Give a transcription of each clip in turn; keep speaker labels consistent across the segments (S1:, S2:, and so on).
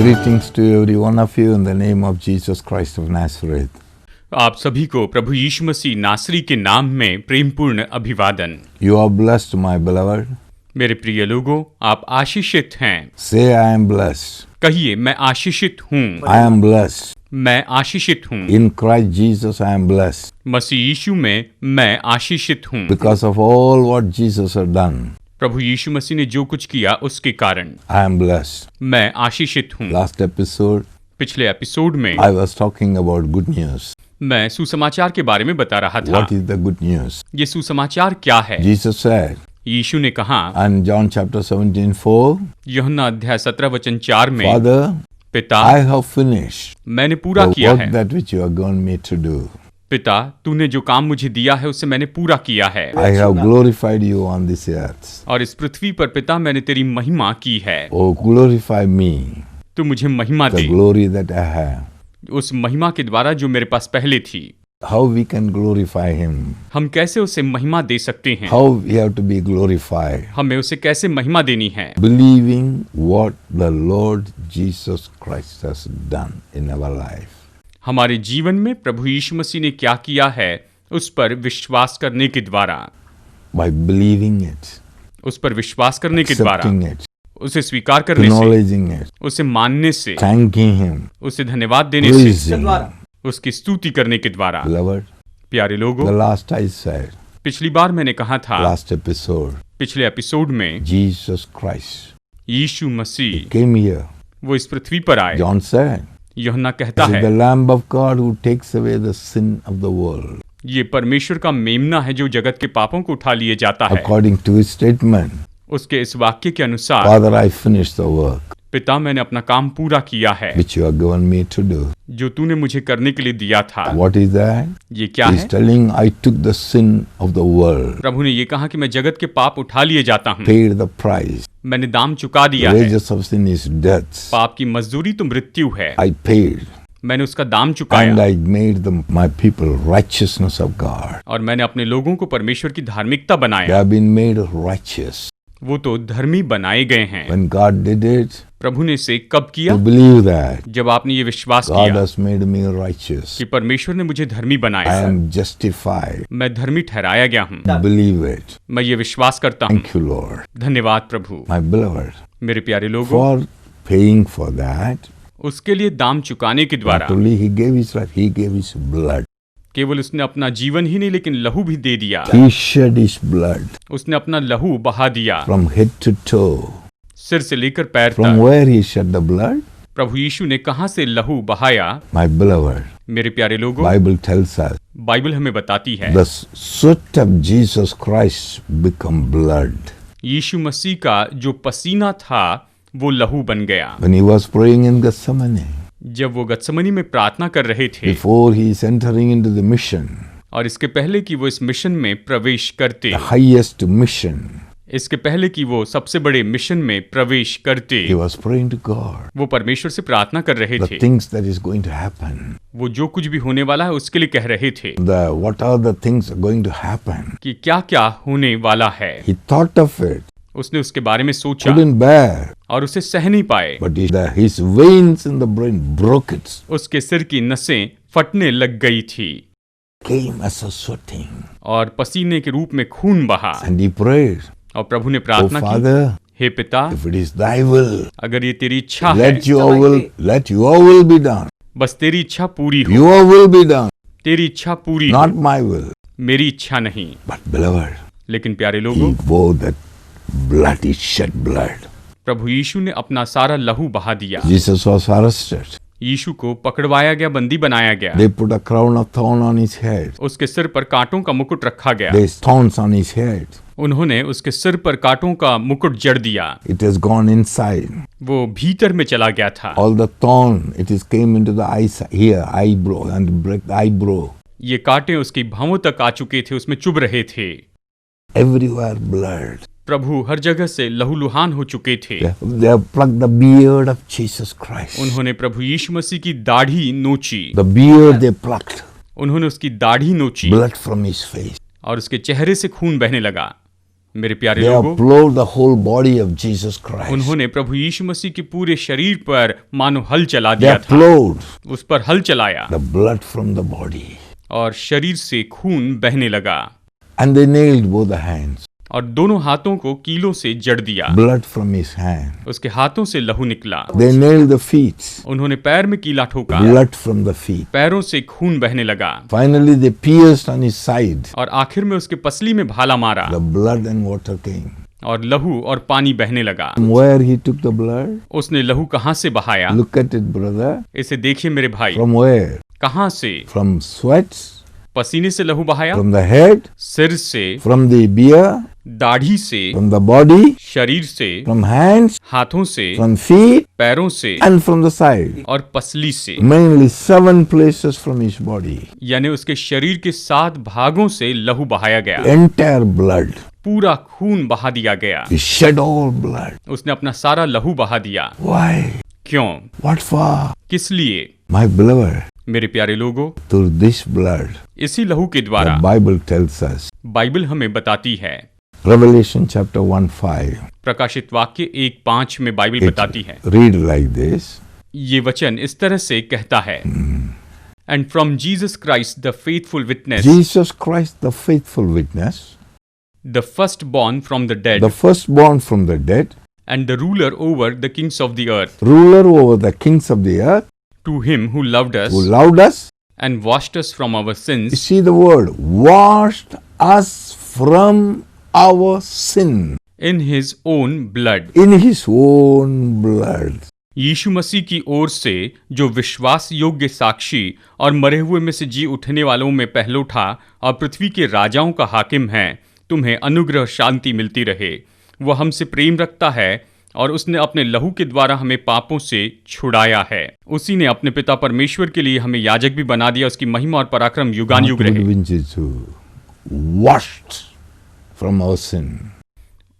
S1: Greetings to every one of you in the name of Jesus Christ of Nazareth.
S2: आप सभी को प्रभु यीशु मसीह नासरी के नाम में प्रेमपूर्ण अभिवादन।
S1: You are blessed, my beloved.
S2: मेरे प्रिय लोगों, आप आशीषित हैं।
S1: Say, I am blessed.
S2: कहिए, मैं आशीषित हूँ।
S1: I am blessed.
S2: मैं आशीषित हूँ।
S1: In Christ Jesus, I am blessed.
S2: मसीह यीशु में मैं आशीषित हूँ।
S1: Because of all what Jesus has done,
S2: प्रभु यीशु मसीह ने जो कुछ किया उसके कारण
S1: I am blessed.
S2: मैं आशीषित हूँ।
S1: Last episode,
S2: पिछले एपिसोड में
S1: I was talking about good news.
S2: मैं सुसमाचार के बारे में बता रहा था।
S1: What is the good news?
S2: ये सुसमाचार क्या है?
S1: Jesus said,
S2: यीशु ने कहा
S1: and John chapter 17:4,
S2: यूहन्ना अध्याय 17 वचन 4 में,
S1: Father,
S2: पिता,
S1: I have finished
S2: मैंने पूरा
S1: the
S2: किया
S1: work
S2: है।
S1: that which you have given me to do.
S2: पिता, तूने जो काम मुझे दिया है उसे मैंने पूरा किया है
S1: I have glorified you on this earth.
S2: और इस पृथ्वी पर पिता मैंने तेरी महिमा की है।
S1: Oh, glorify me,
S2: तू मुझे महिमा
S1: the
S2: they,
S1: glory that I have.
S2: उस महिमा के द्वारा जो मेरे पास पहले थी।
S1: How we can glorify him?
S2: हम कैसे उसे महिमा दे सकते हैं?
S1: How we have to be glorified?
S2: हमें उसे कैसे महिमा देनी है?
S1: Believing what the Lord Jesus Christ has done in our life.
S2: हमारे जीवन में प्रभु यीशु मसीह ने क्या किया है उस पर विश्वास करने के द्वारा,
S1: By believing it,
S2: उस पर विश्वास करने के द्वारा,
S1: accepting it,
S2: उसे स्वीकार करने से,
S1: acknowledging it,
S2: उसे मानने से,
S1: thanking him,
S2: उसे धन्यवाद देने से,
S1: praising him.
S2: उसकी स्तुति करने के द्वारा।
S1: Beloved,
S2: प्यारे
S1: the
S2: लोगों,
S1: last I said,
S2: पिछली बार मैंने कहा था,
S1: last episode,
S2: पिछले एपिसोड में
S1: Jesus Christ
S2: यीशु मसीह
S1: came here.
S2: वो इस पृथ्वी पर आए।
S1: John said,
S2: यूहन्ना कहता
S1: "This is
S2: है,
S1: the Lamb of God who takes away the sin of the world."
S2: ये परमेश्वर का मेमना है जो जगत के पापों को उठा लिए जाता है।
S1: According to his statement,
S2: उसके इस वाक्य के अनुसार,
S1: Father, I finished the work
S2: पिता, मैंने अपना काम पूरा किया है
S1: which you have given me to do.
S2: जो तूने मुझे करने के लिए दिया था।
S1: What is that?
S2: ये क्या
S1: He's
S2: है?
S1: telling, I took the sin of the world,
S2: प्रभु ने ये कहा कि मैं जगत के पाप उठा लिए जाता हूँ।
S1: paid the price.
S2: मैंने दाम चुका
S1: The
S2: दिया है।
S1: wages of sin is death.
S2: पाप की मजदूरी तो मृत्यु है।
S1: I paid,
S2: मैंने उसका दाम
S1: and
S2: चुकाया
S1: I made my people righteousness of God.
S2: और मैंने अपने लोगों को परमेश्वर की धार्मिकता
S1: They
S2: बनाया।
S1: have been made righteous.
S2: वो तो धर्मी बनाए गए हैं।
S1: When God did it,
S2: प्रभु ने इसे कब किया?
S1: you believe that
S2: जब आपने ये विश्वास
S1: God
S2: किया
S1: has made me righteous.
S2: कि परमेश्वर ने मुझे धर्मी
S1: I
S2: बनाया,
S1: am justified.
S2: मैं धर्मी ठहराया गया हूँ।
S1: Believe it.
S2: मैं ये विश्वास करता हूँ।
S1: Thank you, Lord.
S2: धन्यवाद प्रभु।
S1: My beloved,
S2: मेरे प्यारे लोगों,
S1: for paying for that,
S2: उसके लिए दाम चुकाने के द्वारा
S1: not only he gave his life, he gave his blood.
S2: केवल उसने अपना जीवन ही नहीं लेकिन लहू भी दे दिया।
S1: He shed his blood
S2: उसने अपना लहू बहा दिया,
S1: from head to toe.
S2: सिर से लेकर पैर
S1: From
S2: तक।
S1: where he shed the blood?
S2: प्रभु यीशु ने कहां से लहू बहाया?
S1: My beloved,
S2: मेरे प्यारे लोगों,
S1: Bible tells us
S2: बाइबल हमें बताती है
S1: the sweat of Jesus Christ become blood.
S2: यीशु मसीह का जो पसीना था वो लहू बन गया।
S1: When he was praying in Gethsemane,
S2: जब वो गत्समनी में प्रार्थना कर रहे थे
S1: before he is entering into the mission,
S2: और इसके पहले कि वो इस मिशन में प्रवेश करते,
S1: the highest mission,
S2: इसके पहले कि वो सबसे बड़े मिशन में प्रवेश करते,
S1: he was praying to God.
S2: वो परमेश्वर से प्रार्थना कर रहे
S1: The
S2: थे।
S1: things that is going to happen,
S2: वो जो कुछ भी होने वाला है उसके लिए कह रहे थे
S1: what are the things are going to happen.
S2: कि क्या क्या होने वाला है।
S1: He thought of it,
S2: उसने उसके बारे में सोचा
S1: couldn't bear,
S2: और उसे सह नहीं पाए।
S1: but his veins in the brain broke it,
S2: उसके सिर की नसें फटने लग गई थी
S1: came as a sweating,
S2: और पसीने के रूप में खून बहा।
S1: and he prayed,
S2: और प्रभु ने
S1: "Oh
S2: प्रार्थना की,
S1: Father,
S2: हे पिता,
S1: if it is thy will,
S2: अगर ये तेरी इच्छा है,
S1: let your will be done.
S2: बस तेरी इच्छा पूरी हो।
S1: Your will be done,
S2: तेरी इच्छा पूरी हो,
S1: not my will."
S2: मेरी इच्छा नहीं।
S1: But beloved,
S2: लेकिन प्यारे लोगों,
S1: he bore that blood, he shed blood.
S2: प्रभु यीशु ने अपना सारा लहू बहा दिया।
S1: Jesus was arrested.
S2: यीशु को पकड़वाया गया, बंदी बनाया गया।
S1: They put a crown of thorn on his head.
S2: उसके सिर पर कांटों का मुकुट रखा गया।
S1: There is thorns on his head.
S2: उन्होंने उसके सिर पर कांटों का मुकुट जड़ दिया।
S1: It has gone inside.
S2: वो भीतर में चला गया था।
S1: All the thorn, it is came into the eyes here, eyebrow, and break the eyebrow.
S2: ये कांटे उसकी भौहों तक आ चुके थे, उसमें चुभ रहे थे।
S1: Everywhere blood.
S2: प्रभु हर जगह से लहूलुहान हो चुके थे।
S1: They have plucked the beard of Jesus Christ.
S2: उन्होंने प्रभु यीशु मसीह की दाढ़ी नोची।
S1: The beard they plucked.
S2: उन्होंने उसकी दाढ़ी नोची
S1: Blood from his face.
S2: और उसके चेहरे से खून बहने लगा। मेरे प्यारे
S1: They
S2: लोगों,
S1: applaud the whole body of Jesus Christ.
S2: उन्होंने प्रभु यीशु मसीह के पूरे शरीर पर मानो हल चला
S1: They
S2: दिया था,
S1: applaud
S2: उस पर हल चलाया
S1: the blood from the body.
S2: और शरीर से खून बहने लगा
S1: And they nailed both the hands.
S2: और दोनों हाथों को कीलों से जड़ दिया,
S1: Blood from his hand.
S2: उसके हाथों से लहू निकला।
S1: They nailed the feet.
S2: उन्होंने पैर में कीला ठोका,
S1: Blood from the feet.
S2: पैरों से खून बहने लगा
S1: Finally, they pierced on his side.
S2: और आखिर में उसके पसली में भाला मारा
S1: The blood and water came.
S2: और लहू और पानी बहने लगा।
S1: From where he took the blood?
S2: उसने लहू कहाँ से बहाया?
S1: Look at it, brother.
S2: इसे देखिए मेरे भाई,
S1: From where?
S2: कहाँ से?
S1: From sweats?
S2: पसीने से लहू बहाया,
S1: From the head?
S2: सिर से,
S1: From the beard?
S2: दाढ़ी से,
S1: From the body?
S2: शरीर से,
S1: From hands?
S2: हाथों से,
S1: From feet?
S2: पैरों से
S1: And from the side.
S2: और पसली से,
S1: Mainly 7 places from his body.
S2: यानी उसके शरीर के 7 भागों से लहू बहाया गया,
S1: Entire blood.
S2: पूरा खून बहा दिया गया।
S1: He shed all blood.
S2: उसने अपना सारा लहू बहा दिया।
S1: Why?
S2: क्यों?
S1: What for?
S2: किस लिए?
S1: My beloved,
S2: मेरे प्यारे लोगों,
S1: through this blood,
S2: इसी लहू के द्वारा
S1: the Bible tells us.
S2: Bible हमें बताती है,
S1: Revelation chapter 1:5.
S2: प्रकाशित वाक्य 1:5 में बाइबल बताती है,
S1: Read like this.
S2: ये वचन इस तरह से कहता है, and from Jesus Christ the faithful witness,
S1: Jesus Christ, the faithful witness,
S2: the first born from the dead
S1: the firstborn from the dead,
S2: and the ruler over the kings of the earth,
S1: ruler over the kings of the earth,
S2: to him who loved us
S1: who loved us.
S2: and washed us from our
S1: You
S2: sins
S1: see the word, washed us from our sin
S2: in his own blood।
S1: in his own blood.
S2: यीशु मसीह की ओर से जो विश्वास योग्य साक्षी और मरे हुए में से जी उठने वालों में पहलोठा और पृथ्वी के राजाओं का हाकिम है, तुम्हें अनुग्रह शांति मिलती रहे। वह हमसे प्रेम रखता है और उसने अपने लहू के द्वारा हमें पापों से छुड़ाया है। उसी ने अपने पिता परमेश्वर के लिए हमें याजक भी बना दिया। उसकी महिमा और पराक्रम युगान युग
S1: Not
S2: रहे।
S1: only Jesus, washed from our sin.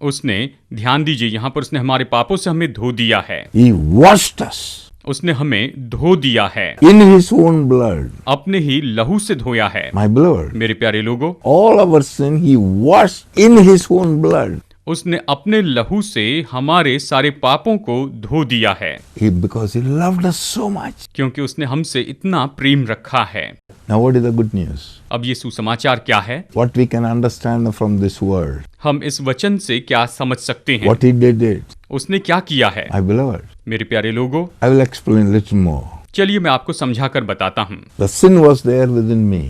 S2: उसने, ध्यान दीजिए, यहाँ पर उसने हमारे पापों से हमें धो दिया है।
S1: He washed us
S2: उसने हमें धो दिया है,
S1: in his own blood.
S2: अपने ही लहू से धोया है।
S1: My beloved,
S2: मेरे प्यारे लोगों,
S1: all our sin he washed in his own blood.
S2: उसने अपने लहू से हमारे सारे पापों को धो दिया है,
S1: Because he loved us so much.
S2: क्योंकि उसने हमसे इतना प्रेम रखा है।
S1: Now what is the good news?
S2: अब ये सुसमाचार क्या है?
S1: What we can understand from this word?
S2: हम इस वचन से क्या समझ सकते हैं?
S1: What he did?
S2: उसने क्या किया है?
S1: My beloved,
S2: मेरे प्यारे लोगों,
S1: I will explain a little more.
S2: चलिए मैं आपको समझाकर बताता हूँ।
S1: The sin was there within me.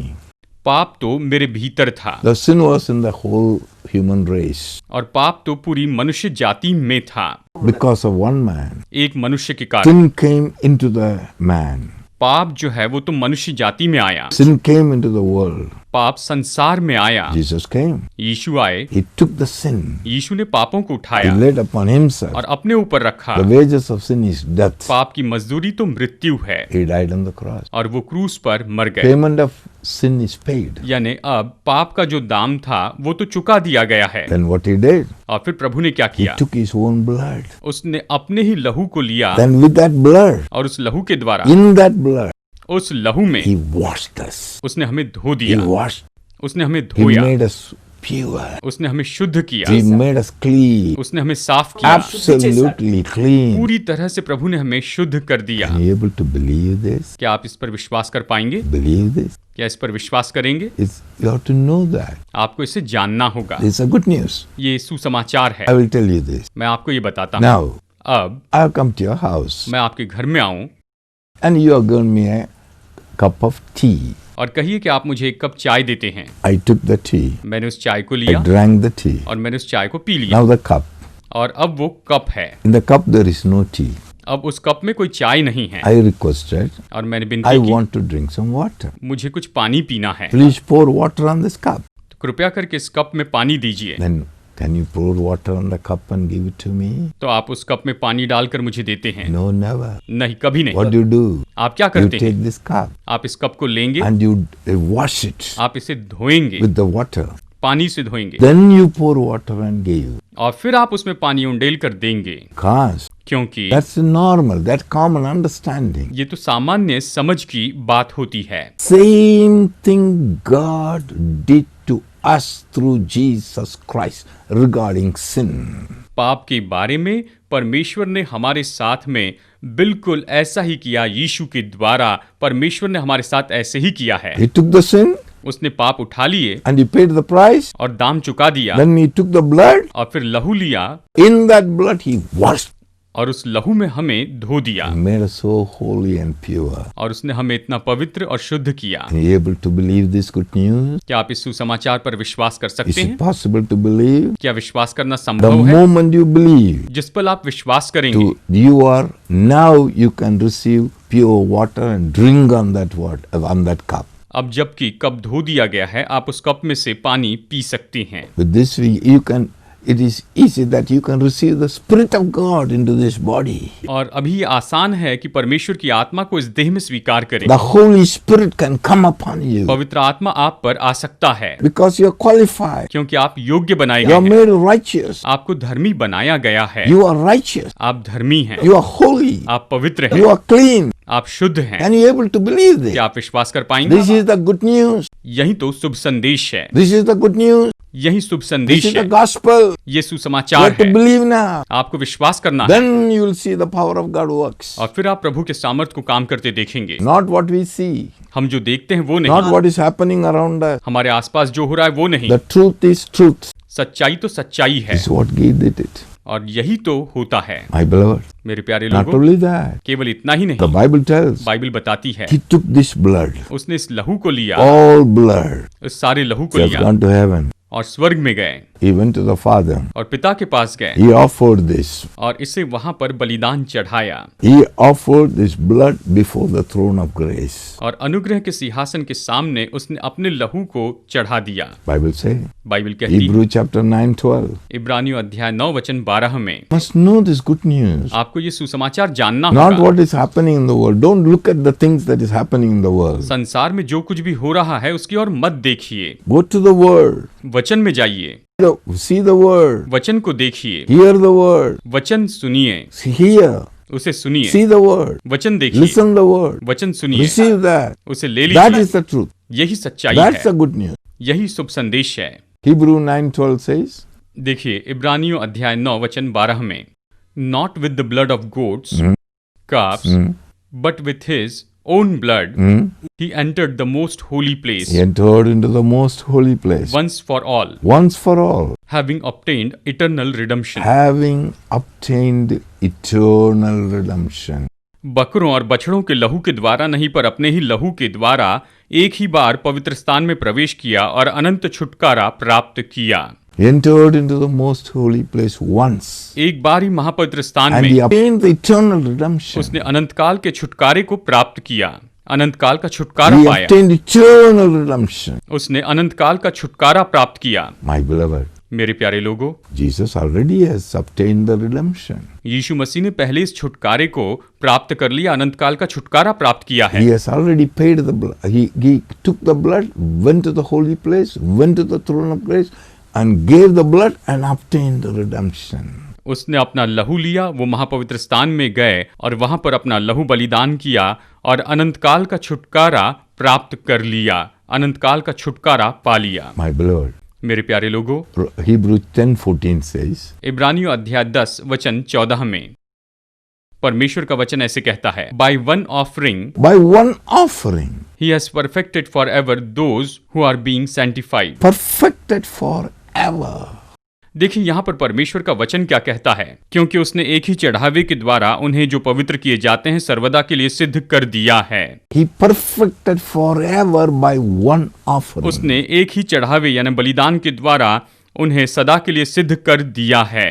S2: पाप तो मेरे भीतर था
S1: The sin was in the whole human race.
S2: और पाप तो पूरी मनुष्य जाति में था।
S1: Because of one man,
S2: एक मनुष्य के कारण
S1: sin came into the man.
S2: पाप जो है वो तो मनुष्य जाति में आया।
S1: Sin came into the world.
S2: पाप संसार में आया।
S1: Jesus came.
S2: यीशु आए,
S1: He took the sin.
S2: यीशु ने पापों को
S1: He
S2: उठाया
S1: laid upon himself.
S2: और अपने ऊपर रखा।
S1: The wages of sin is death.
S2: पाप की मजदूरी तो मृत्यु है
S1: He died on the cross.
S2: और वो क्रूस पर मर गए।
S1: Payment of sin is paid.
S2: यानी अब पाप का जो दाम था वो तो चुका दिया गया है।
S1: Then what he did?
S2: और फिर प्रभु ने क्या
S1: He
S2: किया?
S1: took his own blood.
S2: उसने अपने ही लहू को लिया
S1: Then with that blood,
S2: और उस लहू के द्वारा,
S1: in that blood,
S2: उस लहू में
S1: he washed us.
S2: उसने हमें धो
S1: He
S2: दिया,
S1: washed.
S2: उसने हमें
S1: He
S2: धोया,
S1: made us pure.
S2: उसने हमें शुद्ध किया,
S1: He made us clean.
S2: उसने हमें साफ किया,
S1: Absolutely clean.
S2: पूरी तरह से प्रभु ने हमें शुद्ध कर दिया।
S1: Are you able to believe this?
S2: क्या आप इस पर विश्वास कर पाएंगे?
S1: Believe this?
S2: क्या इस पर विश्वास करेंगे?
S1: You have to know that.
S2: आपको इसे जानना होगा।
S1: It's a good news.
S2: ये सुसमाचार है।
S1: I will tell you this.
S2: मैं आपको ये बताता हूँ।
S1: Now,
S2: अब
S1: I'll come to your house
S2: मैं आपके घर में आऊं
S1: and you have given me a cup of tea.
S2: और कहिए कि आप मुझे एक कप चाय देते हैं।
S1: I took the tea.
S2: मैंने उस चाय को
S1: I
S2: लिया
S1: drank the tea.
S2: और मैंने उस चाय को पी लिया
S1: Now the cup.
S2: और अब वो कप है।
S1: In the cup there is no tea.
S2: अब उस कप में कोई चाय नहीं है
S1: I requested,
S2: और मैंने
S1: I
S2: विनती की,
S1: want to drink some water.
S2: मुझे कुछ पानी पीना है,
S1: Please pour water on this cup.
S2: तो कृपया करके इस कप में पानी दीजिए।
S1: Then can you pour water on the cup and give it to me?
S2: तो आप उस कप में पानी डालकर मुझे देते हैं?
S1: No, never.
S2: नहीं, कभी नहीं।
S1: What do you do?
S2: आप क्या
S1: You
S2: करते हैं?
S1: take this cup
S2: आप इस कप को लेंगे,
S1: and you wash it
S2: आप इसे धोएंगे,
S1: with the water.
S2: पानी से धोएंगे
S1: Then you pour water and give.
S2: और फिर आप उसमें पानी उंडेल कर देंगे,
S1: Cause
S2: क्योंकि
S1: that's normal, that's common understanding.
S2: ये तो सामान्य समझ की बात होती है।
S1: Same thing God did to us through Jesus Christ regarding sin.
S2: पाप के बारे में परमेश्वर ने हमारे साथ में बिल्कुल ऐसा ही किया। यीशु के द्वारा परमेश्वर ने हमारे साथ ऐसे ही किया है।
S1: He took the sin
S2: उसने पाप उठा लिए
S1: and he paid the price.
S2: और दाम चुका दिया।
S1: Then he took the blood.
S2: और फिर लहू लिया
S1: In that blood he washed.
S2: और उस लहू में हमें धो दिया।
S1: He made us so holy and pure.
S2: और उसने हमें इतना पवित्र और शुद्ध किया।
S1: Are you able to believe this good news?
S2: क्या आप इस सुसमाचार पर विश्वास कर
S1: Is
S2: सकते
S1: it
S2: हैं?
S1: possible to believe?
S2: क्या विश्वास करना
S1: The
S2: संभव है?
S1: moment you believe,
S2: जिस पल आप विश्वास करेंगे
S1: you are now you can receive pure water and drink on that cup.
S2: अब जबकि कप धो दिया गया है, आप उस कप में से पानी पी सकते हैं।
S1: With this it is easy that you can receive the Spirit of God into this body.
S2: और अभी ये आसान है कि परमेश्वर की आत्मा को इस देह में स्वीकार करें।
S1: The Holy Spirit can come upon you
S2: पवित्र आत्मा आप पर आ सकता है
S1: because you are qualified.
S2: क्योंकि आप योग्य बनाए
S1: You
S2: गए
S1: are
S2: हैं।
S1: made righteous.
S2: आपको धर्मी बनाया गया है।
S1: You are righteous.
S2: आप धर्मी हैं।
S1: You are holy.
S2: आप पवित्र
S1: You
S2: हैं।
S1: are clean.
S2: आप शुद्ध हैं।
S1: Can you able to believe this?
S2: क्या आप विश्वास कर पाएंगे?
S1: This is the good news.
S2: यही तो शुभ संदेश है।
S1: This is the good news.
S2: यही शुभ
S1: This
S2: संदेश
S1: is
S2: है।
S1: the gospel.
S2: ये
S1: You
S2: सुसमाचार
S1: have to
S2: है।
S1: believe now.
S2: आपको विश्वास करना है
S1: Then you will see the power of God works.
S2: और फिर आप प्रभु के सामर्थ को काम करते देखेंगे।
S1: Not what we see.
S2: हम जो देखते हैं वो
S1: Not
S2: नहीं,
S1: what is happening around us.
S2: हमारे आसपास जो हो रहा है वो नहीं।
S1: The truth is truth.
S2: सच्चाई तो सच्चाई है
S1: This is what God did it.
S2: और यही तो होता है।
S1: My beloved.
S2: मेरे प्यारे
S1: Not
S2: लोगों,
S1: only that.
S2: केवल इतना ही
S1: The
S2: नहीं,
S1: Bible tells.
S2: बाइबल बताती है
S1: He took this blood.
S2: उसने इस लहू को लिया,
S1: All blood.
S2: उस सारे लहू को
S1: He has
S2: लिया
S1: gone to heaven.
S2: और स्वर्ग में गए
S1: He went to the Father.
S2: और पिता के पास गए
S1: He offered this.
S2: और इसे वहां पर बलिदान चढ़ाया
S1: He offered this blood before the throne of grace.
S2: और अनुग्रह के सिंहासन के सामने उसने अपने लहू को चढ़ा दिया।
S1: Bible say.
S2: बाइबल कहती है,
S1: Hebrew chapter 9:12.
S2: इब्रानियों अध्याय 9 वचन 12 में,
S1: Must know this good news.
S2: आपको ये सुसमाचार जानना
S1: Not
S2: होगा।
S1: what is happening in the world. Don't look at the things that is happening in the world.
S2: संसार में जो कुछ भी हो रहा है उसकी ओर मत देखिए,
S1: Go to the word.
S2: वचन में जाइए,
S1: See the word.
S2: वचन को देखिए,
S1: Hear the word.
S2: वचन सुनिए,
S1: Hear.
S2: उसे सुनिए,
S1: See the word.
S2: वचन देखिए,
S1: Listen the word.
S2: वचन सुनिए,
S1: Receive that.
S2: उसे ले
S1: That
S2: लीजिए।
S1: is the truth.
S2: यही सच्चाई
S1: That's
S2: है,
S1: the good news.
S2: यही शुभ संदेश है।
S1: Hebrew 9:12 says,
S2: देखिए इब्रानियों अध्याय 9 वचन 12 में, not with the blood of goats calves but with his own blood he entered the most holy place
S1: He entered into the most holy place
S2: once for all,
S1: once for all,
S2: having obtained eternal redemption।
S1: having obtained eternal redemption.
S2: बकरों और बछड़ों के लहू के द्वारा नहीं पर अपने ही लहू के द्वारा एक ही बार पवित्र स्थान में प्रवेश किया और अनंत छुटकारा प्राप्त किया।
S1: He entered into the most holy place once,
S2: एक बार ही महापवित्र स्थान
S1: and he
S2: में
S1: obtained the eternal redemption.
S2: उसने अनंत काल के छुटकारे को प्राप्त किया, अनंत काल का छुटकारा
S1: He
S2: पाया।
S1: obtained eternal redemption.
S2: उसने अनंत काल का छुटकारा प्राप्त किया।
S1: My beloved,
S2: मेरे प्यारे लोगों,
S1: Jesus already has obtained the redemption.
S2: यीशु मसीह ने पहले इस छुटकारे को प्राप्त कर लिया, अनंत काल का छुटकारा प्राप्त किया है।
S1: He has already paid the blood. He took the blood, went to the holy place, went to the throne of grace, and gave the blood and obtained the redemption.
S2: उसने अपना लहू लिया, वो महापवित्र स्थान में गए और वहां पर अपना लहू बलिदान किया और अनंत काल का छुटकारा प्राप्त कर लिया, अनंत काल का छुटकारा पा लिया।
S1: My beloved,
S2: मेरे प्यारे लोगों,
S1: Hebrews 10:14 says,
S2: इब्रानियों अध्याय 10 वचन 14 में परमेश्वर का वचन ऐसे कहता है, by one offering
S1: by one offering,
S2: he has perfected for ever those who are being sanctified.
S1: perfected forever.
S2: देखिए यहाँ पर परमेश्वर का वचन क्या कहता है, क्योंकि उसने एक ही चढ़ावे के द्वारा उन्हें जो पवित्र किए जाते हैं सर्वदा के लिए सिद्ध कर दिया है।
S1: He perfected forever by one offering.
S2: उसने एक ही चढ़ावे यानी बलिदान के द्वारा उन्हें सदा के लिए सिद्ध कर दिया है।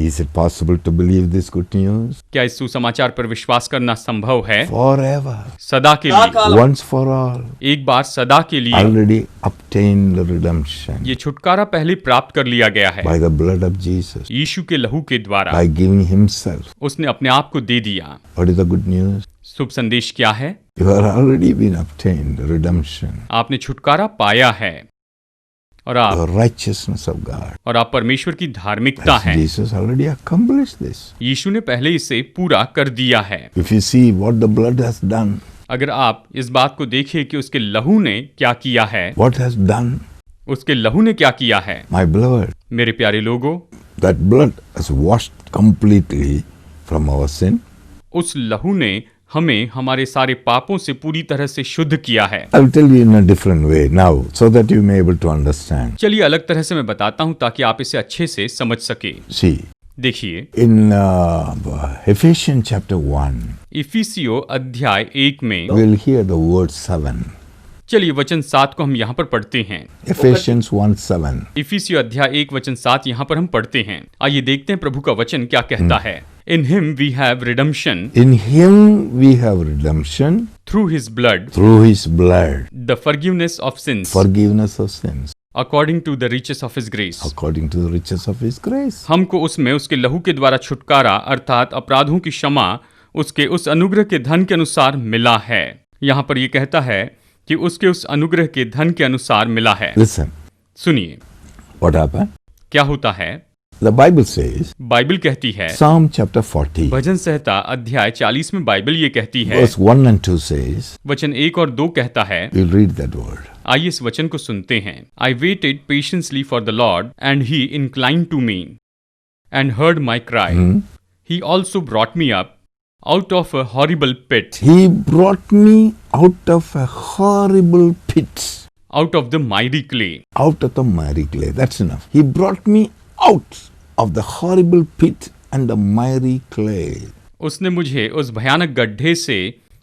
S1: Is it possible to believe this good news?
S2: क्या इस सुसमाचार पर विश्वास करना संभव है?
S1: Forever,
S2: सदा के लिए,
S1: once for all,
S2: एक बार सदा के लिए
S1: already obtained the redemption
S2: ये छुटकारा पहले प्राप्त कर लिया गया है
S1: by the blood of Jesus,
S2: यीशु के लहू के द्वारा।
S1: by giving himself.
S2: उसने अपने आप को दे दिया।
S1: What is the good news?
S2: शुभ संदेश क्या है?
S1: You are already been obtained redemption,
S2: आपने छुटकारा पाया है और
S1: the righteousness of God.
S2: आप परमेश्वर की धार्मिकता
S1: As
S2: है।
S1: Jesus already accomplished this.
S2: यीशु ने पहले इसे पूरा कर दिया है।
S1: If you see what the blood has done,
S2: अगर आप इस बात को देखिए कि उसके लहू ने क्या किया है,
S1: what has done,
S2: उसके लहू ने क्या किया है?
S1: My beloved,
S2: मेरे प्यारे लोगों,
S1: that blood has washed completely from our sin.
S2: उस लहू ने हमें हमारे सारे पापों से पूरी तरह से शुद्ध किया है।
S1: I will tell you in a different way now so that you may able to understand.
S2: चलिए अलग तरह से मैं बताता हूं ताकि आप इसे अच्छे से समझ सके।
S1: See,
S2: देखिए,
S1: in Ephesians chapter 1,
S2: इफिसियो अध्याय 1 में
S1: we'll hear the word 7.
S2: चलिए वचन 7 को हम यहाँ पर पढ़ते हैं।
S1: Ephesians 1:7.
S2: इफिसियो अध्याय 1 वचन 7 यहाँ पर हम पढ़ते हैं। आइए देखते हैं प्रभु का वचन क्या कहता है। In him we have redemption
S1: In him we have redemption
S2: through his blood
S1: through his blood,
S2: the forgiveness of sins
S1: forgiveness of sins,
S2: according to the riches of his grace.
S1: according to the riches of his grace.
S2: हमको उसमें उसके लहू के द्वारा छुटकारा अर्थात अपराधों की क्षमा उसके उस अनुग्रह के धन के अनुसार मिला है। यहाँ पर ये कहता है कि उसके उस अनुग्रह के धन के अनुसार मिला है।
S1: Listen,
S2: सुनिए
S1: what happened?
S2: क्या होता है।
S1: The Bible says,
S2: बाइबल कहती है,
S1: Psalm chapter 40,
S2: भजन संहिता अध्याय 40 में बाइबल ये कहती है,
S1: verse 1 and 2 says,
S2: वचन 1 और 2 कहता है,
S1: we'll read that word.
S2: आइए इस वचन को सुनते हैं। I waited patiently for the Lord and he incline to me and heard my cry he also brought me up out of a horrible pit
S1: He brought me out of a horrible pit,
S2: out of the miry clay.
S1: out of the miry clay. That's enough. He brought me out of the horrible pit and the miry clay.
S2: उसने मुझे उस भयानक गड्ढे से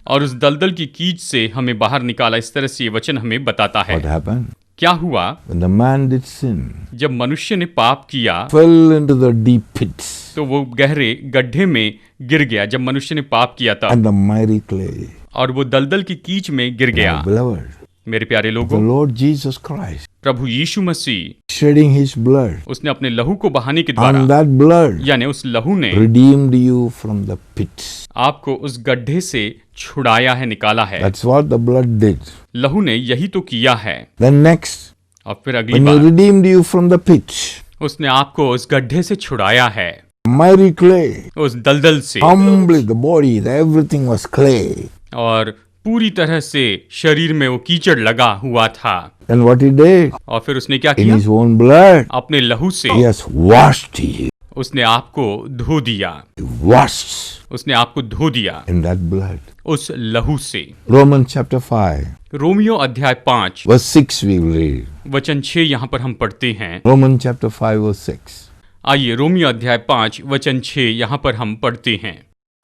S2: और उस दलदल की कीच से हमें बाहर निकाला। इस तरह से ये वचन हमें बताता है।
S1: What happened?
S2: क्या हुआ?
S1: When the man did sin,
S2: जब मनुष्य ने पाप किया
S1: fell into the deep pits
S2: तो वो गहरे गड्ढे में गिर गया। जब मनुष्य ने पाप किया था
S1: and the miry clay.
S2: और वो दलदल की कीच में गिर गया।
S1: My beloved,
S2: मेरे प्यारे
S1: the
S2: लोगों,
S1: Lord Jesus Christ
S2: प्रभु यीशु मसीह
S1: shedding his blood,
S2: उसने अपने लहू को बहाने के द्वारा
S1: and that blood
S2: यानी उस लहू ने
S1: redeemed you from the pits.
S2: आपको उस गड्ढे से छुड़ाया है, निकाला है।
S1: That's what the blood did.
S2: लहू ने यही तो किया है।
S1: Then next,
S2: और फिर अगली
S1: when he
S2: bar
S1: redeemed you from the pit,
S2: उसने आपको उस गड्ढे से छुड़ाया है,
S1: miry clay,
S2: उस दलदल से,
S1: humbly the body, everything was clay.
S2: और पूरी तरह से शरीर में वो कीचड़ लगा हुआ था।
S1: Then what he did?
S2: और फिर उसने क्या
S1: In
S2: किया?
S1: his own blood,
S2: अपने लहू से
S1: he has washed you.
S2: उसने आपको धो दिया।
S1: Washed
S2: उसने आपको धो दिया
S1: in that blood.
S2: उस लहू से।
S1: Romans chapter 5,
S2: रोमियो अध्याय 5
S1: verse 6 we will read.
S2: वचन 6 यहाँ पर हम पढ़ते हैं।
S1: Romans chapter 5, verse 6.
S2: आइए रोमियो अध्याय 5 वचन 6 यहाँ पर हम पढ़ते हैं।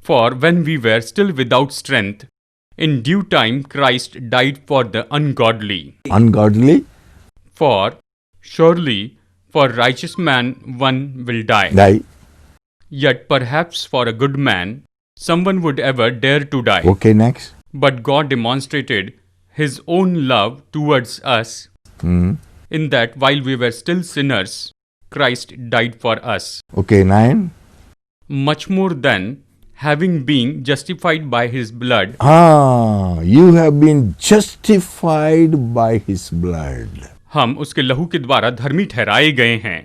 S2: For when we were still without strength in due time Christ died for the ungodly.
S1: Ungodly?
S2: For surely for righteous man one will die,
S1: Die.
S2: yet perhaps for a good man someone would ever dare to die.
S1: Okay, next.
S2: But God demonstrated his own love towards us in that while we were still sinners, Christ died for us.
S1: Okay, 9.
S2: Much more than having been justified by his blood,
S1: You have been justified by his blood.
S2: हम उसके लहू के द्वारा धर्मी ठहराए गए हैं।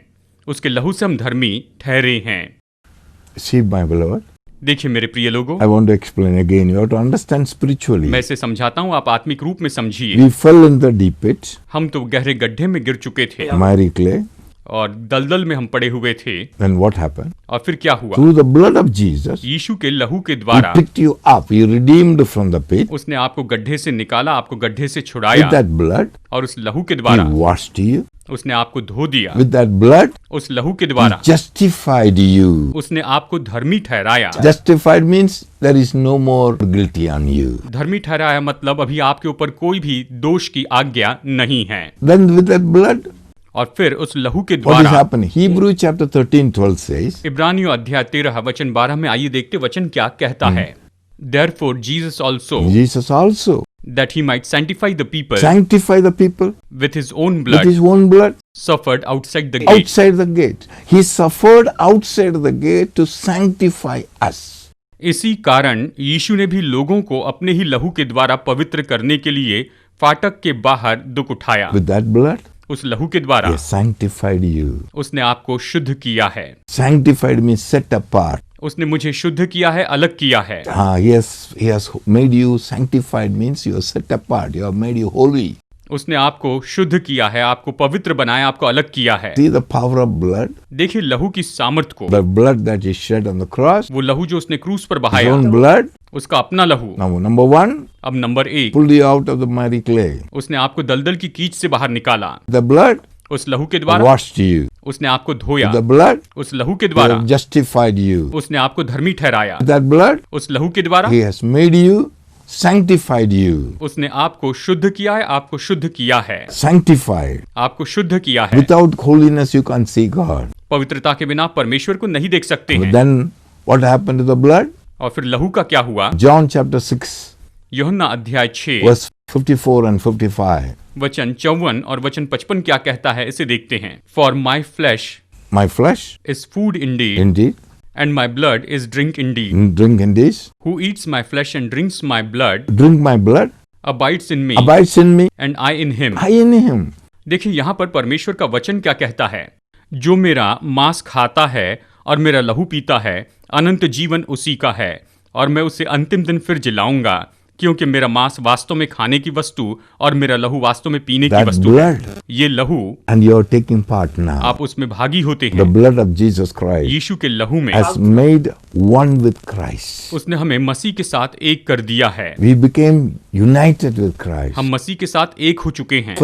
S2: उसके लहू से हम धर्मी ठहरे हैं।
S1: See, my beloved,
S2: देखिए मेरे प्रिय लोगों,
S1: I want to explain again. You have to understand spiritually.
S2: मैं इसे समझाता हूँ, आप आत्मिक रूप में समझिए।
S1: We fell in the deep pit,
S2: हम तो गहरे गड्ढे में गिर चुके थे
S1: miry clay.
S2: और दलदल में हम पड़े हुए थे।
S1: Then what happened?
S2: और फिर क्या हुआ?
S1: Through the blood of Jesus,
S2: यीशु के लहू के
S1: he
S2: द्वारा
S1: picked you up. He redeemed from the pit.
S2: उसने आपको गड्ढे से निकाला, आपको गड्ढे से
S1: With
S2: छुड़ाया
S1: that blood,
S2: और उस लहू के
S1: he
S2: द्वारा
S1: washed you.
S2: उसने आपको धो दिया।
S1: With that blood,
S2: उस लहू के
S1: he
S2: द्वारा
S1: justified you.
S2: उसने आपको धर्मी ठहराया।
S1: Justified means there is no more guilty on you.
S2: धर्मी ठहराया मतलब अभी आपके ऊपर कोई भी दोष की आज्ञा नहीं है।
S1: Then with that blood,
S2: और फिर उस लहू के
S1: what is
S2: द्वारा
S1: happening? Hebrew chapter 13:12 says,
S2: इब्रानियों अध्याय 13 वचन 12 में आइए देखते वचन क्या कहता है। Therefore Jesus also,
S1: Jesus also
S2: that he might sanctify the people
S1: sanctify the people
S2: with his own
S1: with
S2: blood,
S1: his own blood
S2: suffered outside the gate.
S1: outside the gate. He suffered outside the gate to sanctify us.
S2: इसी कारण यीशु ने भी लोगों को अपने ही लहू के द्वारा पवित्र करने के लिए फाटक के बाहर दुख उठाया।
S1: With that blood,
S2: उस लहू के द्वारा
S1: he has sanctified you.
S2: उसने आपको शुद्ध किया है।
S1: Sanctified means set apart.
S2: उसने मुझे शुद्ध किया है, अलग किया है।
S1: He has made you sanctified means you are set apart. You have made you holy.
S2: उसने आपको शुद्ध किया है, आपको पवित्र बनाया, आपको अलग किया है।
S1: See the power of blood?
S2: देखिए लहू की सामर्थ को,
S1: The blood that is shed on the cross,
S2: वो लहू जो उसने क्रूस पर
S1: his
S2: बहाया,
S1: own blood.
S2: उसका अपना लहू।
S1: Now, number one,
S2: अब number 1,
S1: pulled you out of the miry clay.
S2: उसने आपको दलदल की कीच से बाहर निकाला।
S1: The blood
S2: उस लहू के द्वारा
S1: washed you.
S2: उसने आपको धोया।
S1: The blood
S2: उस लहू के
S1: he
S2: द्वारा
S1: has justified you.
S2: उसने आपको धर्मी ठहराया।
S1: That blood
S2: उस लहू के द्वारा
S1: he has made you, sanctified you.
S2: उसने आपको शुद्ध किया है, आपको शुद्ध किया है,
S1: Sanctified.
S2: आपको शुद्ध किया है।
S1: Without holiness you can't see God.
S2: पवित्रता के बिना परमेश्वर को नहीं देख सकते
S1: But
S2: हैं।
S1: then what happened to the blood?
S2: और फिर लहू का क्या हुआ?
S1: John chapter 6,
S2: यूहन्ना अध्याय 6
S1: verse 54 and 55.
S2: वचन 54 और वचन 55 क्या कहता है, इसे देखते हैं। For my flash
S1: My flesh,
S2: is food Indeed
S1: indeed,
S2: and my blood is drink Indeed.
S1: drink indeed,
S2: who Yeats my flash and drinks my blood
S1: drink my blood,
S2: abides in me
S1: abides in me,
S2: and I in him.
S1: I in him.
S2: देखिए यहाँ पर परमेश्वर का वचन क्या कहता है, जो मेरा मांस खाता है और मेरा लहू पीता है, अनंत जीवन उसी का है, और मैं उसे अंतिम दिन फिर जिलाऊंगा, क्योंकि मेरा मांस वास्तव में खाने की वस्तु और मेरा लहू वास्तव में पीने की
S1: That
S2: वस्तु है।
S1: blood,
S2: ये लहू
S1: and you are taking part now.
S2: आप उसमें भागी होते
S1: The
S2: हैं।
S1: blood of Jesus Christ
S2: यीशु के लहू में
S1: has made one with Christ.
S2: उसने हमें मसीह के साथ एक कर दिया है।
S1: We became united with Christ.
S2: हम मसीह के साथ एक हो चुके हैं।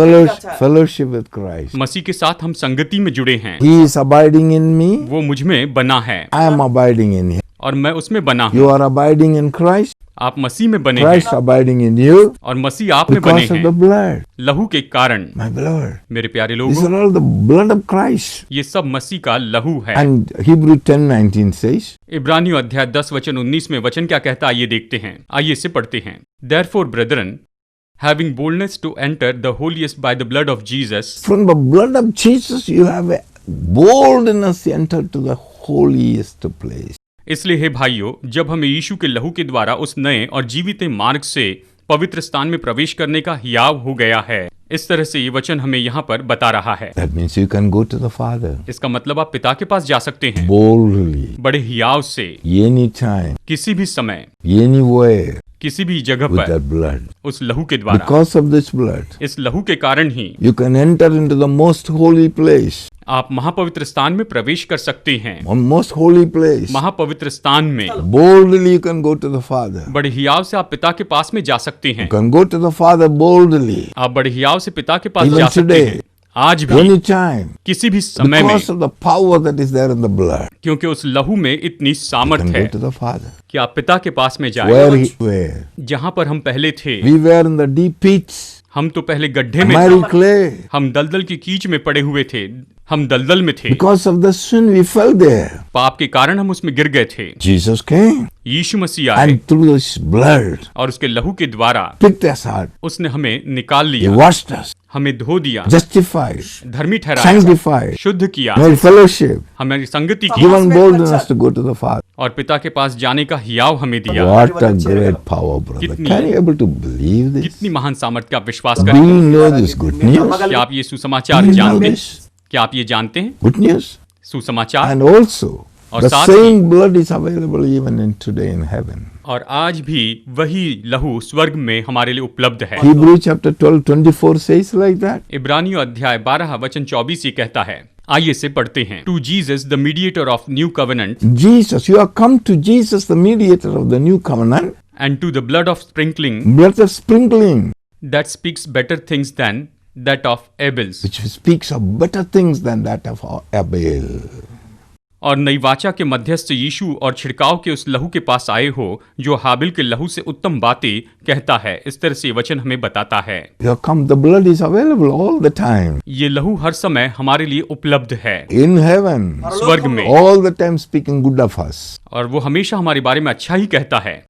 S1: Fellowship with Christ.
S2: मसीह के साथ हम संगति में जुड़े हैं।
S1: He is abiding in me.
S2: वो मुझ में बना है
S1: I am abiding in him.
S2: और मैं उसमें बना हूँ।
S1: You are abiding in Christ.
S2: आप मसीह में बने
S1: Christ
S2: हैं
S1: abiding in you
S2: और मसीह आप में बने
S1: because of the
S2: हैं
S1: blood.
S2: लहू के कारण।
S1: My blood.
S2: मेरे प्यारे
S1: These
S2: लोगों,
S1: are all the blood of Christ.
S2: ये सब मसीह का लहू है।
S1: And Hebrew 10:19 says,
S2: इब्रानियों अध्याय 10 वचन 19 में वचन क्या कहता है, आइए देखते हैं, आइए इसे पढ़ते हैं। Therefore, brethren, having boldness to enter the holiest by the blood of Jesus,
S1: from the blood of Jesus you have a boldness to enter to the holiest place.
S2: इसलिए हे भाइयों, जब हमें यीशु के लहू के द्वारा उस नए और जीवित मार्ग से पवित्र स्थान में प्रवेश करने का हियाव हो गया है। इस तरह से ये वचन हमें यहाँ पर बता रहा है।
S1: That means you can go to the Father
S2: इसका मतलब आप पिता के पास जा सकते हैं
S1: boldly,
S2: बड़े हियाव से,
S1: anytime,
S2: किसी भी समय,
S1: anywhere,
S2: किसी भी जगह
S1: with
S2: पर,
S1: that blood.
S2: उस लहू के द्वारा।
S1: Because of this blood,
S2: इस लहू के कारण ही
S1: you can enter into the most holy place.
S2: आप महापवित्र स्थान में प्रवेश कर सकते हैं।
S1: Most holy place.
S2: महापवित्र स्थान में
S1: Boldly you can go to the Father.
S2: बड़े हियाव से आप पिता के पास में जा सकते हैं।
S1: You can go to the Father boldly.
S2: आप बड़े हियाव से पिता के पास
S1: Even
S2: जा सकते
S1: today.
S2: हैं आज भी,
S1: Anytime.
S2: किसी भी समय में,
S1: Because of the power that is there in the blood.
S2: क्योंकि उस लहू में इतनी
S1: You
S2: सामर्थ
S1: can
S2: है
S1: go to the Father.
S2: कि आप पिता के पास में जाए।
S1: Where he were.
S2: जहाँ पर हम पहले थे,
S1: We were in the deep pits.
S2: हम तो पहले गड्ढे में
S1: Miry
S2: थे,
S1: clay.
S2: हम दलदल की कीच में पड़े हुए थे, हम दलदल में थे।
S1: Because of the sin we fell there.
S2: पाप के कारण हम उसमें गिर गए थे।
S1: Jesus came
S2: यीशु मसीह आए
S1: and through his blood
S2: और उसके लहू के द्वारा
S1: picked us out.
S2: उसने हमें निकाल
S1: He
S2: लिया,
S1: washed us,
S2: हमें धो दिया,
S1: justified,
S2: धर्मी ठहराया,
S1: sanctified,
S2: शुद्ध किया,
S1: made fellowship,
S2: हमारी संगति की
S1: given boldness to go to the Father.
S2: और पिता के पास जाने का हियाव हमें दिया।
S1: What a great power, brother.
S2: कितनी-
S1: Can you able to believe this?
S2: कितनी महान सामर्थ का विश्वास
S1: Do
S2: करें।
S1: you know this good news?
S2: क्या आप ये सुसमाचार
S1: Do you know
S2: जानते हैं?
S1: this?
S2: क्या आप ये जानते हैं?
S1: Good news.
S2: सुसमाचार।
S1: And also,
S2: और
S1: the
S2: साथ
S1: same blood is available even in today in heaven.
S2: और आज भी वही लहू स्वर्ग में हमारे लिए उपलब्ध है।
S1: Hebrew chapter 12:24 says like that.
S2: इब्रानियों अध्याय 12 वचन 24 ये कहता है, आइए इसे पढ़ते हैं। To Jesus the mediator of new covenant
S1: Jesus, you have come to Jesus, the mediator of the new covenant,
S2: and to the blood of sprinkling
S1: blood of sprinkling,
S2: that speaks better things than that of Abel's.
S1: which speaks of better things than that of Abel.
S2: और नई वाचा के मध्यस्थ यीशु और छिड़काव के उस लहू के पास आए हो जो हाबिल के लहू से उत्तम बातें कहता है। इस तरह से वचन हमें बताता है,
S1: You have come, the blood is available all the time.
S2: ये लहू हर समय हमारे लिए उपलब्ध है
S1: In heaven,
S2: स्वर्ग में,
S1: all the time speaking good of us.
S2: और वो हमेशा हमारे बारे में अच्छा ही कहता है,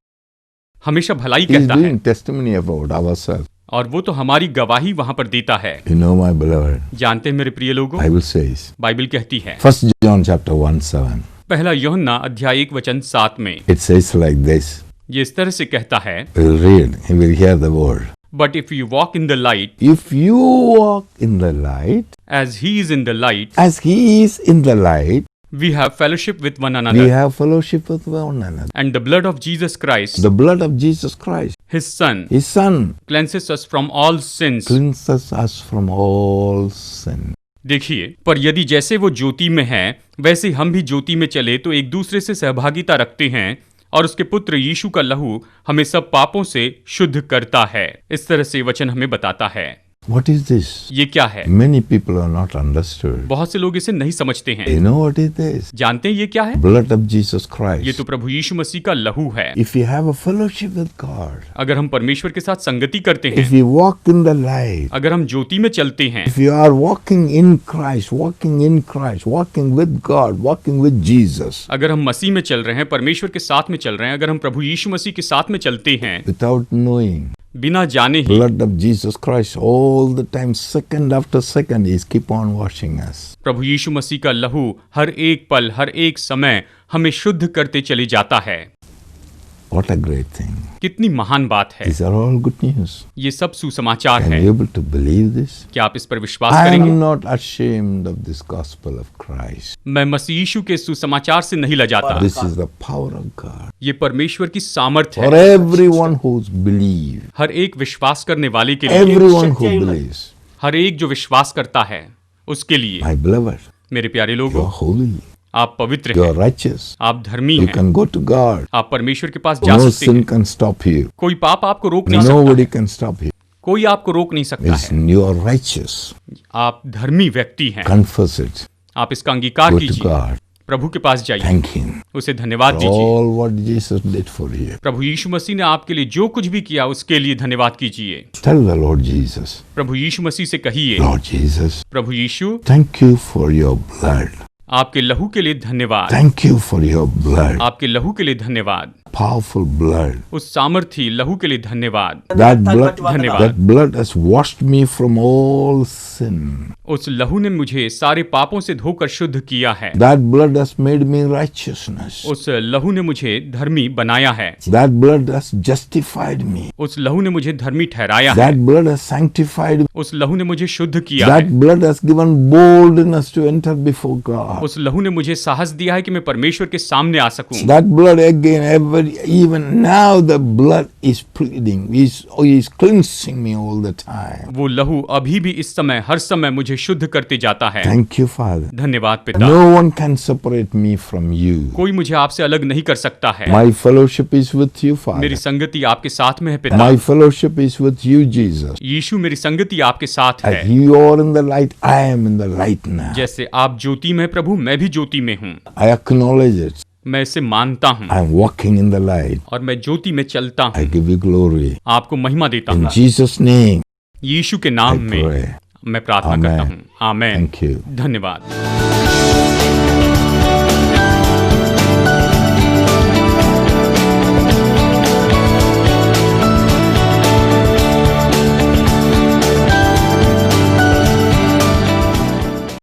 S2: हमेशा भलाई
S1: He is
S2: कहता है,
S1: doing testimony about ourselves.
S2: और वो तो हमारी गवाही वहां पर देता है।
S1: You know, my beloved,
S2: जानते हैं मेरे प्रिय लोगों,
S1: Bible says,
S2: बाइबल कहती है,
S1: 1 John chapter 1:7.
S2: पहला यूहन्ना अध्याय 1 वचन 7 में
S1: It says like this.
S2: ये इस तरह से कहता है,
S1: We'll read, he will hear the word.
S2: But if you walk in the light
S1: If you walk in the light,
S2: as he is in the light,
S1: as he is in the light,
S2: We have fellowship with one
S1: We
S2: another.
S1: have fellowship with one another.
S2: And the blood of Jesus Christ,
S1: The blood of Jesus Christ,
S2: His Son,
S1: His Son,
S2: cleanses us from all sins.
S1: cleanses us from all sin.
S2: देखिए, पर यदि जैसे वो ज्योति में है वैसे हम भी ज्योति में चले तो एक दूसरे से सहभागिता रखते हैं और उसके पुत्र यीशु का लहू हमें सब पापों से शुद्ध करता है। इस तरह से वचन हमें बताता है।
S1: What is this?
S2: ये क्या है?
S1: Many people are not understood.
S2: बहुत से लोग इसे नहीं समझते
S1: You
S2: हैं।
S1: know what it is?
S2: जानते हैं ये क्या है?
S1: Blood of Jesus
S2: ये
S1: Christ.
S2: तो प्रभु यीशु मसीह का लहू है।
S1: If you have a fellowship with God,
S2: अगर हम परमेश्वर के साथ संगति करते
S1: if
S2: हैं,
S1: you walk in the light,
S2: अगर हम ज्योति में चलते हैं,
S1: if you are walking in Christ, walking with God, walking with Jesus,
S2: अगर हम मसीह में चल रहे हैं, परमेश्वर के साथ में चल रहे हैं, अगर हम प्रभु यीशु मसीह के साथ में चलते हैं
S1: without knowing,
S2: बिना जाने ही,
S1: blood of Jesus Christ all the time, second after second, is keep on washing us.
S2: प्रभु यीशु मसीह का लहू हर एक पल, हर एक समय हमें शुद्ध करते चले जाता है।
S1: What a great thing.
S2: कितनी महान बात है।
S1: These are all good news.
S2: ये सब सुसमाचार
S1: Can
S2: है।
S1: you able to believe this?
S2: क्या आप इस पर विश्वास
S1: I
S2: करेंगे?
S1: am not ashamed of this gospel of Christ.
S2: मैं मसीह यीशु के सुसमाचार से नहीं लजाता।
S1: This is the power of God.
S2: ये परमेश्वर की सामर्थ्य
S1: For
S2: है
S1: everyone who's believe,
S2: हर एक विश्वास करने वाले के लिए,
S1: everyone who believes,
S2: हर एक जो विश्वास करता है उसके लिए।
S1: my beloved,
S2: मेरे प्यारे
S1: you
S2: लोगों,
S1: are holy,
S2: आप पवित्र
S1: you
S2: हैं,
S1: are righteous,
S2: आप धर्मी
S1: you
S2: हैं,
S1: can go to God.
S2: आप परमेश्वर के पास जा
S1: No
S2: सकते
S1: sin
S2: हैं।
S1: can stop you.
S2: कोई पाप आपको रोक नहीं सकता,
S1: Nobody can stop you.
S2: कोई आपको रोक नहीं सकता
S1: It's,
S2: है।
S1: you are righteous.
S2: आप धर्मी व्यक्ति हैं।
S1: Confess it.
S2: आप इसका अंगीकार
S1: Go to
S2: कीजिए,
S1: God.
S2: प्रभु के पास जाइए,
S1: Thank Him
S2: उसे धन्यवाद
S1: for
S2: दीजिए।
S1: all what Jesus did for you.
S2: प्रभु यीशु मसीह ने आपके लिए जो कुछ भी किया उसके लिए धन्यवाद कीजिए।
S1: Tell the Lord Jesus,
S2: प्रभु यीशु मसीह से कहिए,
S1: Lord Jesus,
S2: Prabhu Yeshu,
S1: thank you for your blood.
S2: आपके लहू के लिए धन्यवाद,
S1: Thank you for your blood.
S2: आपके लहू के लिए धन्यवाद,
S1: Powerful blood.
S2: उस सामर्थी लहू के लिए धन्यवाद।
S1: That blood,
S2: धन्यवाद।
S1: that blood has washed me from all sin.
S2: उस लहू ने मुझे सारे पापों से धोकर शुद्ध किया है।
S1: That blood has made me righteousness.
S2: उस लहू ने मुझे धर्मी बनाया है।
S1: That blood has justified me.
S2: उस लहू ने मुझे धर्मी ठहराया है।
S1: That blood has sanctified me.
S2: उस लहू ने मुझे शुद्ध किया
S1: That
S2: है।
S1: blood has given boldness to enter before God.
S2: उस लहू ने मुझे साहस दिया है कि मैं परमेश्वर के सामने आ सकूं।
S1: That blood again, even now the blood is pleading, is cleansing me all the time.
S2: वो लहू अभी भी इस समय हर समय मुझे शुद्ध करते जाता है।
S1: Thank you, Father.
S2: धन्यवाद पिता।
S1: No one can separate me from you.
S2: कोई मुझे आपसे अलग नहीं कर सकता है।
S1: My fellowship is with you, Father.
S2: मेरी संगति आपके साथ में है पिता।
S1: My fellowship is with you, Jesus.
S2: यीशु, मेरी संगति आपके साथ है।
S1: As you are in the light, I am in the light now.
S2: जैसे आप ज्योति में प्रभु, मैं भी ज्योति में हूँ।
S1: I acknowledge it.
S2: मैं इसे मानता हूँ
S1: I am walking in the light.
S2: और मैं ज्योति में चलता
S1: I
S2: हूँ।
S1: give you glory.
S2: आपको महिमा देता
S1: In
S2: हूँ।
S1: Jesus' name,
S2: यीशु के
S1: I
S2: नाम में
S1: pray.
S2: मैं प्रार्थना
S1: Amen.
S2: करता हूँ। आमेन।
S1: Thank you.
S2: धन्यवाद।